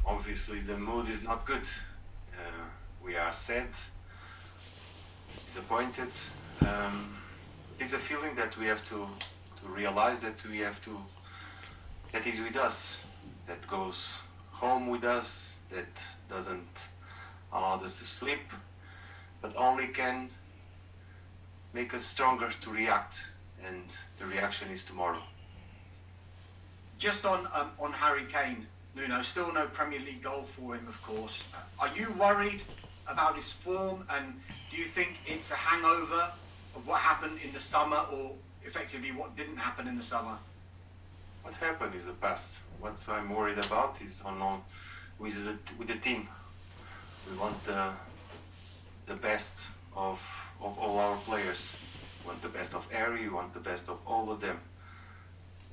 Obviously the mood is not good. We are sad, disappointed. It's a feeling that we have to realize that that is with us, that goes home with us, that doesn't allow us to sleep, but only can make us stronger to react, and the reaction is tomorrow. Just on Harry Kane, Nuno, still no Premier League goal for him, of course. Are you worried about his form, and do you think it's a hangover of what happened in the summer, or effectively what didn't happen in the summer? What happened is the past. What I'm worried about is with the team. We want the best of all our players. We want the best of Harry, we want the best of all of them.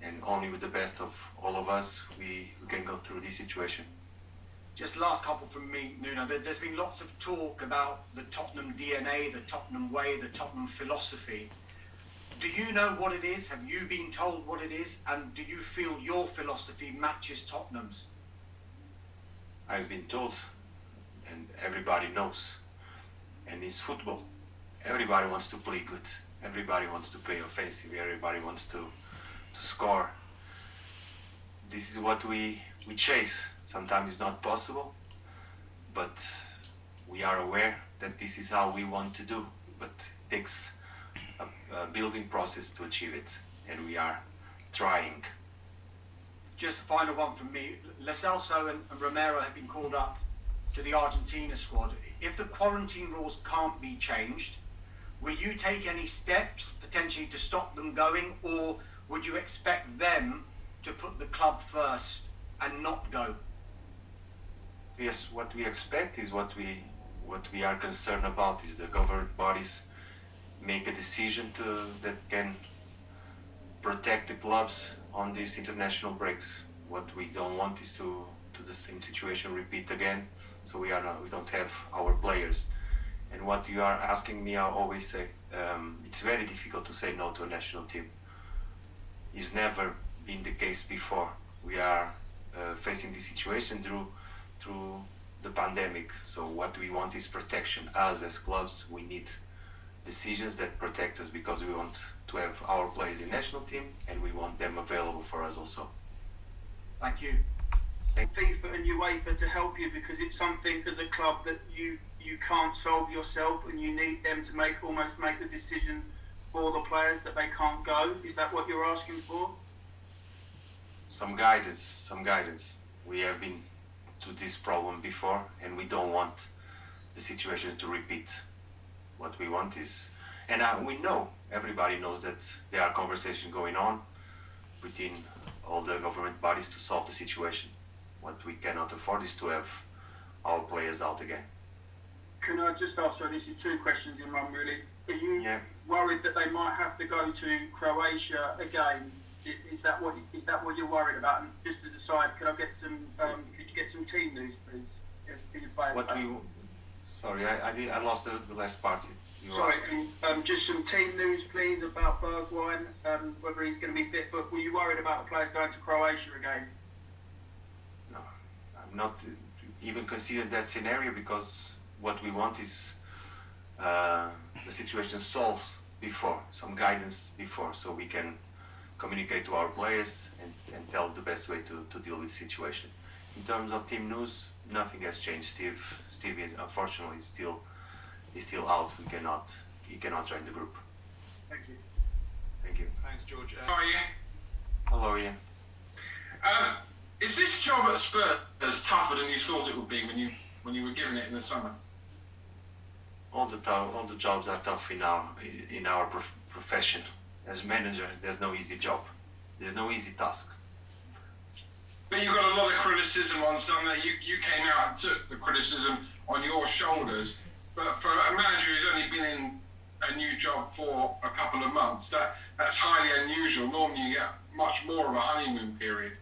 And only with the best of all of us, we can go through this situation. Just last couple from me, Nuno. There's been lots of talk about the Tottenham DNA, the Tottenham way, the Tottenham philosophy. Do you know what it is? Have you been told what it is? And do you feel your philosophy matches Tottenham's? I've been told, and everybody knows. And it's football. Everybody wants to play good. Everybody wants to play offensive. Everybody wants to score. This is what we chase. Sometimes it's not possible, but we are aware that this is how we want to do. But it takes a building process to achieve it, and we are trying. Just a final one from me. Lo Celso and Romero have been called up to the Argentina squad. If the quarantine rules can't be changed, will you take any steps potentially to stop them going, or would you expect them to put the club first and not go? Yes, what we expect is what we are concerned about is the government bodies make a decision that can protect the clubs on these international breaks. What we don't want is to the same situation repeat again. So we don't have our players. And what you are asking me, I always say, it's very difficult to say no to a national team. It's never been the case before. We are facing this situation through the pandemic. So what we want is protection. Us as clubs, we need decisions that protect us, because we want to have our players in national team and we want them available for us also. Thank you. FIFA and UEFA to help you, because it's something as a club that you can't solve yourself, and you need them to almost make the decision for the players that they can't go. Is that what you're asking for? Some guidance. We have been to this problem before, and we don't want the situation to repeat. What we want is, and we know, everybody knows that there are conversations going on within all the government bodies to solve the situation. What we cannot afford is to have our players out again. Can I just ask, so this is two questions in one really. Are you worried that they might have to go to Croatia again? Is that what you're worried about? And just as a side, could you get some team news, please? Sorry, I lost the last part. Sorry, just some team news, please, about Bergwijn, whether he's going to be fit. But were you worried about the players going to Croatia again? No, I'm not even considering that scenario, because what we want is the situation solved before, some guidance before, so we can communicate to our players and tell the best way to deal with the situation. In terms of team news, nothing has changed. Steve is unfortunately still out. He cannot join the group. Thank you. Thank you. Thanks, George. How are you? Hello, Ian. Is this job at Spurs tougher than you thought it would be when you were given it in the summer? All the jobs are tough in our profession. As manager, there's no easy job. There's no easy task. But you got a lot of criticism on Sunday. You came out and took the criticism on your shoulders. But for a manager who's only been in a new job for a couple of months, that's highly unusual. Normally you get much more of a honeymoon period.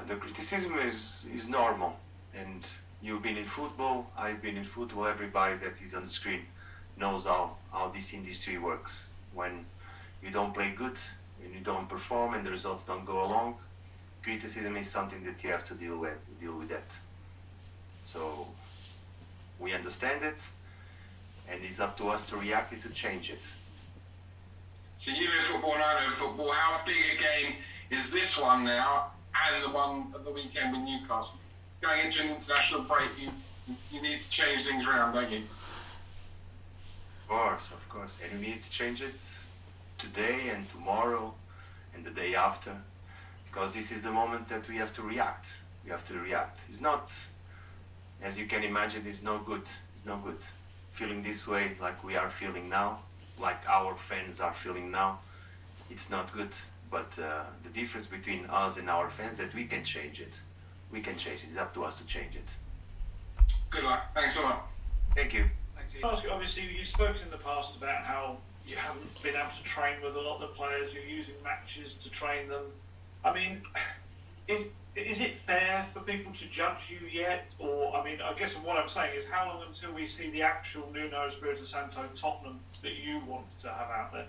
The criticism is normal, and you've been in football, I've been in football, everybody that is on the screen knows how this industry works. When you don't play good, when you don't perform and the results don't go along, criticism is something that you have to deal with that. So we understand it, and it's up to us to react it, to change it. So you know football and I know football. How big a game is this one now, and the one at the weekend with Newcastle? Going into an international break, you need to change things around, don't you? Of course. And we need to change it today and tomorrow and the day after, because this is the moment that we have to react. We have to react. It's not, as you can imagine, it's no good. It's no good. Feeling this way like we are feeling now, like our fans are feeling now, it's not good. But the difference between us and our fans is that we can change it. We can change it. It's up to us to change it. Good luck. Thanks a lot. Thank you. Obviously, you've spoken in the past about how you haven't been able to train with a lot of the players. You're using matches to train them. I mean, is it fair for people to judge you yet? Or, I mean, I guess what I'm saying is, how long until we see the actual Nuno Espirito Santo Tottenham that you want to have out there?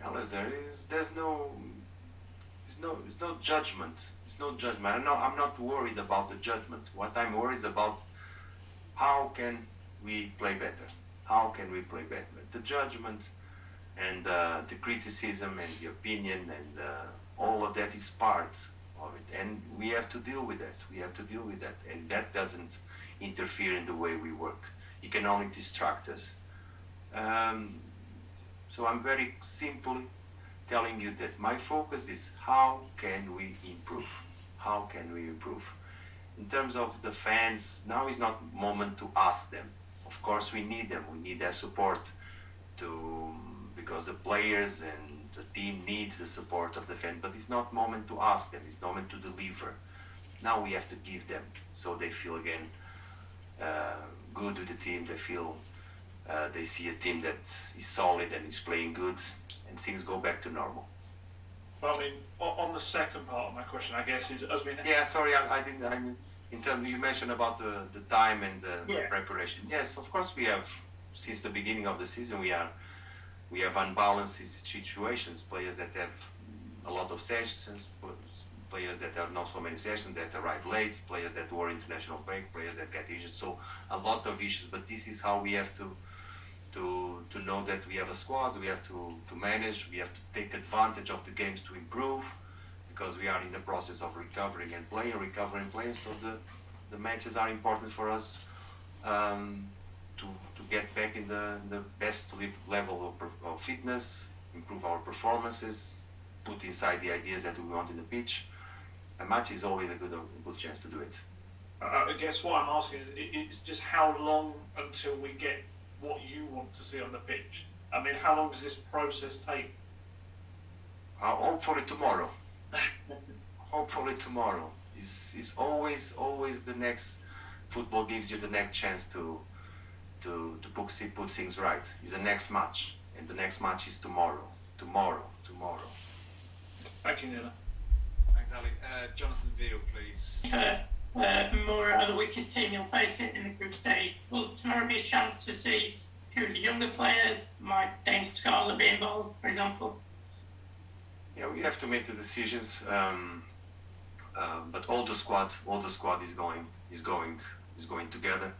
Unless there's no judgment. It's no judgment. I'm not worried about the judgment. What I'm worried is about how can we play better. How can we play better? The judgment and the criticism and the opinion and all of that is part of it, and we have to deal with that. We have to deal with that, and that doesn't interfere in the way we work. It can only distract us. So I'm very simply telling you that my focus is how can we improve? How can we improve? In terms of the fans, now is not moment to ask them. Of course we need them. We need their support because the players and the team needs the support of the fans, but it's not moment to ask them, it's moment to deliver. Now we have to give them so they feel again good with the team. They feel they see a team that is solid and is playing good, and things go back to normal. Well, I mean, on the second part of my question, I guess, is as we... Yeah, sorry, I didn't. I mean, in terms, you mentioned about the time and the preparation. Yes, of course we have. Since the beginning of the season, we have unbalanced situations. Players that have a lot of sessions, players that have not so many sessions, that arrive late, players that were international break, players that get injured. So a lot of issues. But this is how we have to know that we have a squad. We have to manage. We have to take advantage of the games to improve, because we are in the process of recovering and playing. So the matches are important for us to get back in the best level of fitness, improve our performances, put inside the ideas that we want in the pitch. A match is always a good chance to do it. I guess what I'm asking is just how long until we get what you want to see on the pitch? I mean, how long does this process take? Hopefully tomorrow. Hopefully tomorrow is always the next. Football gives you the next chance to put things right. It's the next match, and the next match is tomorrow. Thank you, Nuno. Thanks, Ali. Jonathan Veal, please. Mura are the weakest team you'll face it in the group stage. Will tomorrow be a chance to see a few of the younger players? Might Dane Scarlett be involved, for example? Yeah, we have to make the decisions. But all the squad is going together.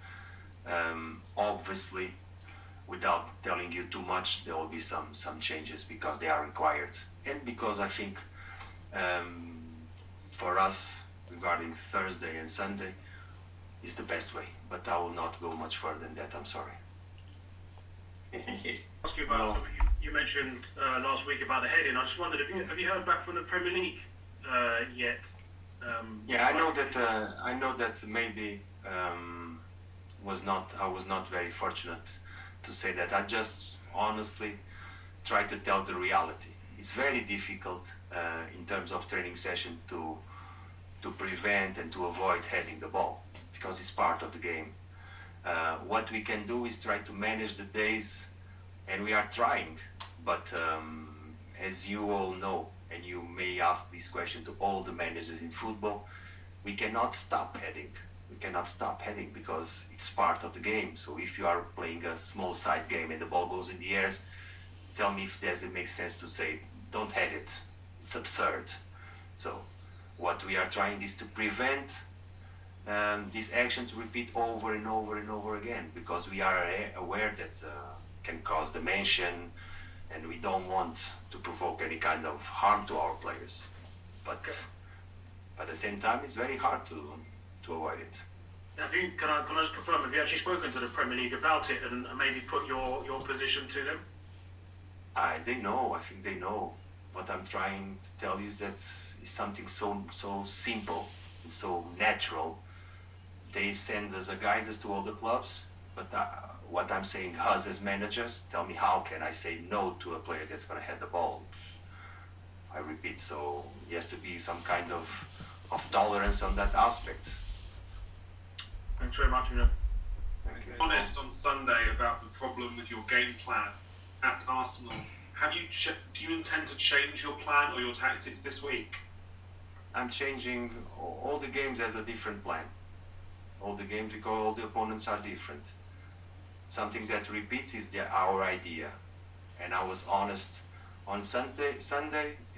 Obviously, without telling you too much, there will be some changes because they are required, and because I think for us regarding Thursday and Sunday is the best way. But I will not go much further than that. I'm sorry. Thank you. Ask you about something you mentioned last week about the heading. I just wondered, have you heard back from the Premier League yet? Yeah, I know that maybe I was not very fortunate to say that. I just honestly try to tell the reality. It's very difficult in terms of training session to prevent and to avoid heading the ball, because it's part of the game. What we can do is try to manage the days, and we are trying. But as you all know, and you may ask this question to all the managers in football, we cannot stop heading. We cannot stop heading because it's part of the game. So if you are playing a small side game and the ball goes in the air, tell me if does it make sense to say, don't head it. It's absurd. So what we are trying is to prevent this action to repeat over and over and over again, because we are aware that can cause dementia, and we don't want to provoke any kind of harm to our players. But at the same time, it's very hard to avoid it. Can I just confirm, have you actually spoken to the Premier League about it and maybe put your position to them? They know. I think they know. What I'm trying to tell you is that it's something so simple and so natural. They send us a guidance to all the clubs, but what I'm saying, us as managers, tell me how can I say no to a player that's going to head the ball? I repeat, so there has to be some kind of tolerance on that aspect. Thanks very much, Nuno. Thank you. Honest on Sunday about the problem with your game plan at Arsenal. Do you intend to change your plan or your tactics this week? I'm changing all the games as a different plan. All the games, because all the opponents are different. Something that repeats is our idea, and I was honest on Sunday,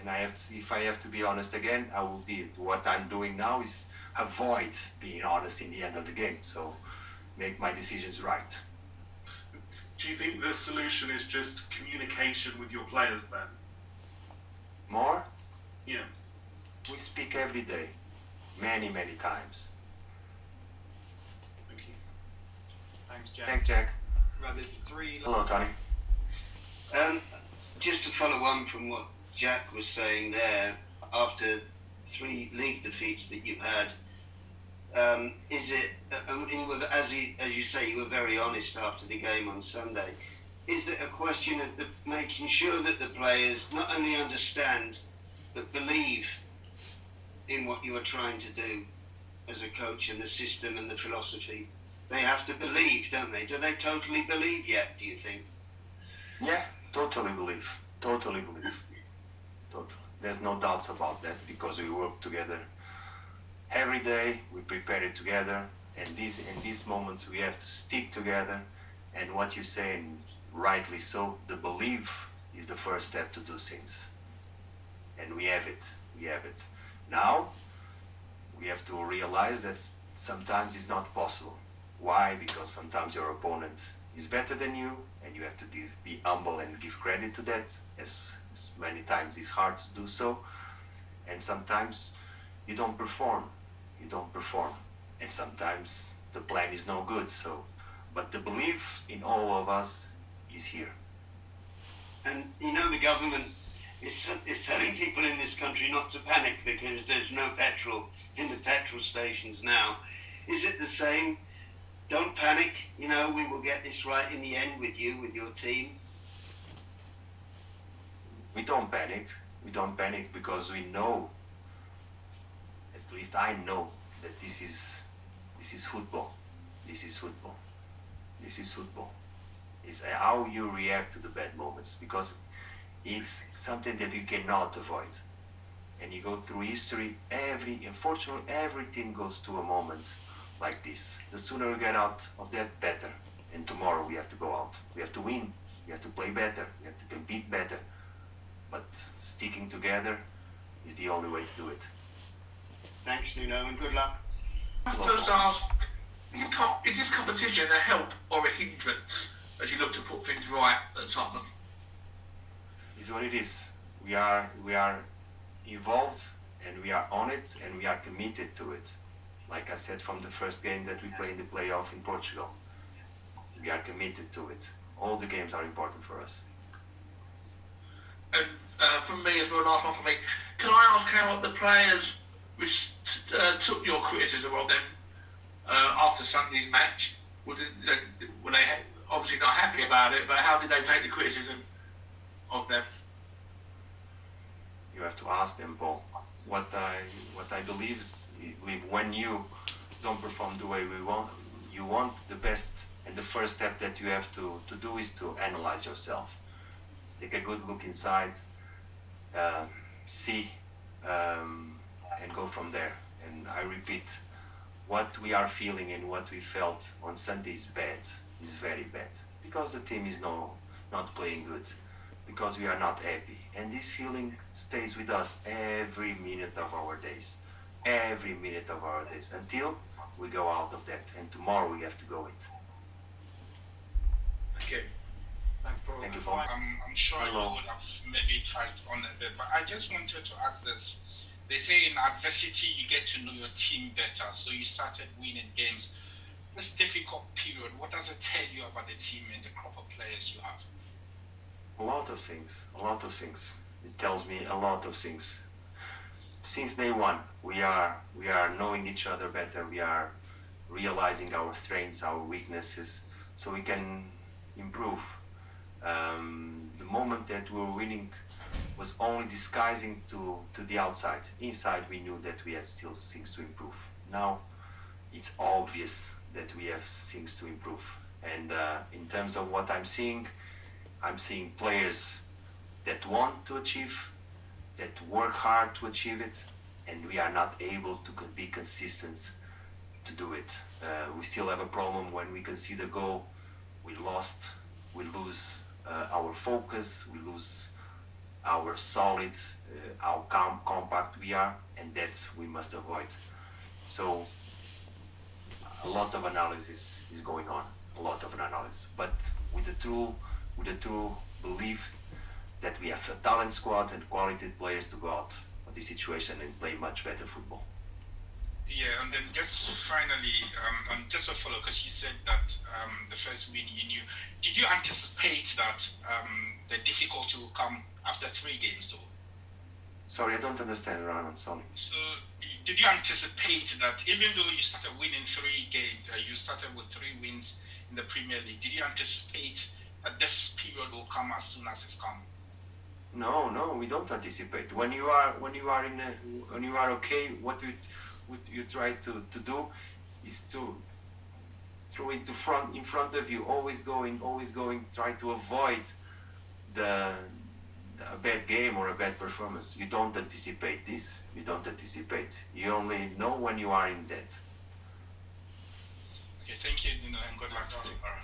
and if I have to be honest again, I will be. What I'm doing now is avoid being honest in the end of the game, so make my decisions right. Do you think the solution is just communication with your players then? More? Yeah. We speak every day, many times. Thank you. Thanks, Jack. Thanks, Jack. Right, there's three. Hello, Tony. Just to follow on from what Jack was saying there, after 3 league defeats that you've had, is it, as you say, you were very honest after the game on Sunday, is it a question of making sure that the players not only understand, but believe in what you are trying to do as a coach and the system and the philosophy? They have to believe, don't they? Do they totally believe yet, do you think? Yeah, totally believe. Totally. There's no doubts about that, because we work together every day, we prepare it together, and in these moments we have to stick together. And what you say, and rightly so, the belief is the first step to do things. And we have it. Now, we have to realize that sometimes it's not possible. Why? Because sometimes your opponent is better than you, and you have to be humble and give credit to that, as many times it's hard to do so. And sometimes you don't perform, and sometimes the plan is no good. So, but the belief in all of us is here. And the government is telling people in this country not to panic because there's no petrol in the petrol stations now. Is it the same? Don't panic, we will get this right in the end with you, with your team. We don't panic because we know, at least I know, that this is football. It's how you react to the bad moments, because it's something that you cannot avoid. And you go through history, unfortunately every team goes to a moment like this. The sooner we get out of that, better. And tomorrow we have to go out. We have to win. We have to play better. We have to compete better. But sticking together is the only way to do it. Thanks, Nuno, and good luck. First ask, is this competition a help or a hindrance as you look to put things right at Tottenham? It's what it is. We are involved, and we are on it, and we are committed to it. Like I said, from the first game that we played in the playoff in Portugal, we are committed to it. All the games are important for us. And from me as well, last one for me, can I ask how the players took your criticism of them after Sunday's match? Were they obviously not happy about it, but how did they take the criticism of them? You have to ask them, Paul. What I believe is, when you don't perform the way you want the best, and the first step that you have to do is to analyze yourself. Take a good look inside, see, and go from there. And I repeat, what we are feeling and what we felt on Sunday is bad, is very bad, because the team is not playing good. because we are not happy. And this feeling stays with us every minute of our days. Every minute of our days. Until we go out of that. And tomorrow we have to go it. Okay. Thank you, Paul. I'm sure you would have maybe tried on a bit, but I just wanted to ask this. They say in adversity you get to know your team better, so you started winning games. This difficult period, what does it tell you about the team and the crop of players you have? A lot of things, a lot of things. It tells me a lot of things. Since day one, we are knowing each other better. We are realizing our strengths, our weaknesses, so we can improve. The moment that we were winning was only disguising to the outside. Inside, we knew that we had still things to improve. Now, it's obvious that we have things to improve. And in terms of what I'm seeing players that want to achieve, that work hard to achieve it, and we are not able to be consistent to do it. We still have a problem when we concede a goal. We lose our focus, we lose our solid, how compact we are, and that's we must avoid. So a lot of analysis is going on, a lot of analysis, but with the true belief that we have a talent squad and quality players to go out of this situation and play much better football. Yeah, and then just finally, just a follow, because you said that the first win you knew. Did you anticipate that the difficulty will come after 3 games, though? Sorry, I don't understand, Raman, sorry. So, did you anticipate that even though you started winning 3 games, you started with 3 wins in the Premier League, did you anticipate that this period will come as soon as it's come? No, we don't anticipate. When you are okay, what you try to do is to throw it in front of you, always going, try to avoid a bad game or a bad performance. You don't anticipate this. You don't anticipate. You only know when you are in that. Okay, thank you, Nuno, and good luck tomorrow.